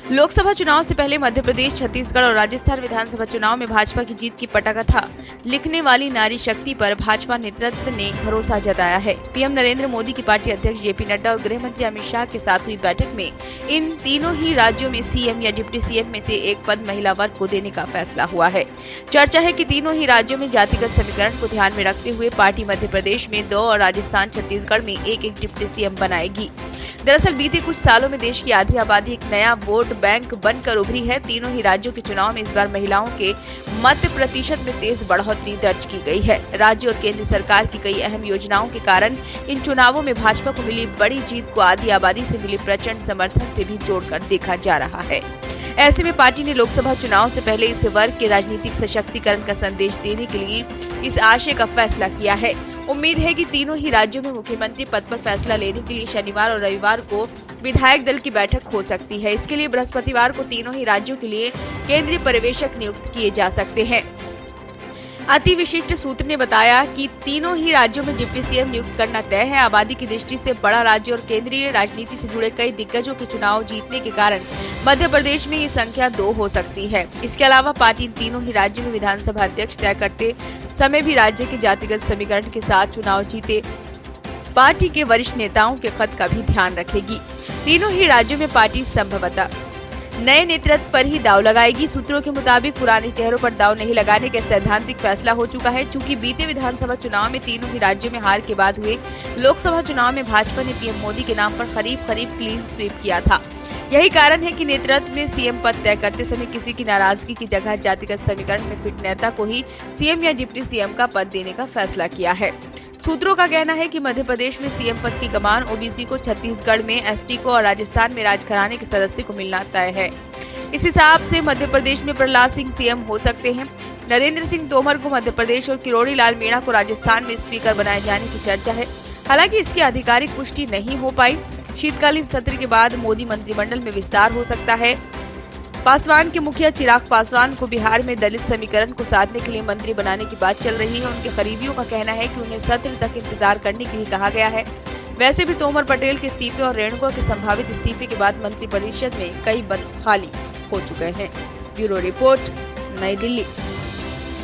लोकसभा चुनाव से पहले मध्य प्रदेश, छत्तीसगढ़ और राजस्थान विधानसभा चुनाव में भाजपा की जीत की पटकथा लिखने वाली नारी शक्ति पर भाजपा नेतृत्व ने भरोसा जताया है। पीएम नरेंद्र मोदी की पार्टी अध्यक्ष जेपी नड्डा और गृह मंत्री अमित शाह के साथ हुई बैठक में इन तीनों ही राज्यों में सीएम या डिप्टी सीएम में से एक पद महिला वर्ग को देने का फैसला हुआ है। चर्चा है कि तीनों ही राज्यों में जातिगत समीकरण को ध्यान में रखते हुए पार्टी मध्य प्रदेश में 2 और राजस्थान, छत्तीसगढ़ में एक डिप्टी सीएम बनाएगी। दरअसल बीते कुछ सालों में देश की आधी आबादी एक नया वोट बैंक बनकर उभरी है। तीनों ही राज्यों के चुनाव में इस बार महिलाओं के मत प्रतिशत में तेज बढ़ोतरी दर्ज की गई है। राज्य और केंद्र सरकार की कई अहम योजनाओं के कारण इन चुनावों में भाजपा को मिली बड़ी जीत को आधी आबादी से मिली प्रचंड समर्थन से भी जोड़कर देखा जा रहा है। ऐसे में पार्टी ने लोकसभा चुनाव से पहले इस वर्ग के राजनीतिक सशक्तिकरण का संदेश देने के लिए इस आशय का फैसला किया है। उम्मीद है कि तीनों ही राज्यों में मुख्यमंत्री पद पर फैसला लेने के लिए शनिवार और रविवार को विधायक दल की बैठक हो सकती है। इसके लिए बृहस्पतिवार को तीनों ही राज्यों के लिए केंद्रीय पर्यवेक्षक नियुक्त किए जा सकते हैं। अति विशिष्ट सूत्र ने बताया कि तीनों ही राज्यों में डिप्टी सीएम नियुक्त करना तय है। आबादी की दृष्टि से बड़ा राज्य और केंद्रीय राजनीति से जुड़े कई दिग्गजों के चुनाव जीतने के कारण मध्य प्रदेश में ये संख्या 2 हो सकती है। इसके अलावा पार्टी इन तीनों ही राज्यों में विधानसभा अध्यक्ष तय करते समय भी राज्य के जातिगत समीकरण के साथ चुनाव जीते पार्टी के वरिष्ठ नेताओं के खत का भी ध्यान रखेगी। तीनों ही राज्यों में पार्टी संभवतः नए नेतृत्व पर ही दांव लगाएगी। सूत्रों के मुताबिक पुराने चेहरों पर दांव नहीं लगाने का सैद्धांतिक फैसला हो चुका है। चूंकि बीते विधानसभा चुनाव में तीनों ही राज्यों में हार के बाद हुए लोकसभा चुनाव में भाजपा ने पीएम मोदी के नाम पर करीब क्लीन स्वीप किया था। यही कारण है कि नेतृत्व में सीएम पद तय करते समय किसी की नाराजगी की जगह जातिगत समीकरण में फिट नेता को ही सीएम या डिप्टी सीएम का पद देने का फैसला किया है। सूत्रों का कहना है कि मध्य प्रदेश में सीएम पद की कमान ओबीसी को, छत्तीसगढ़ में एसटी को और राजस्थान में राजघराने के सदस्य को मिलना तय है। इस हिसाब से मध्य प्रदेश में प्रहलाद सिंह सीएम हो सकते हैं। नरेंद्र सिंह तोमर को मध्य प्रदेश और किरोड़ी लाल मीणा को राजस्थान में स्पीकर बनाए जाने की चर्चा है। हालांकि इसकी आधिकारिक पुष्टि नहीं हो पाई। शीतकालीन सत्र के बाद मोदी मंत्रिमंडल में विस्तार हो सकता है। पासवान के मुखिया चिराग पासवान को बिहार में दलित समीकरण को साधने के लिए मंत्री बनाने की बात चल रही है। उनके करीबियों का कहना है कि उन्हें सत्र तक इंतजार करने के लिए कहा गया है। वैसे भी तोमर पटेल के इस्तीफे और रेणुका के संभावित इस्तीफे के बाद मंत्रिपरिषद में कई पद खाली हो चुके हैं। ब्यूरो रिपोर्ट, नई दिल्ली।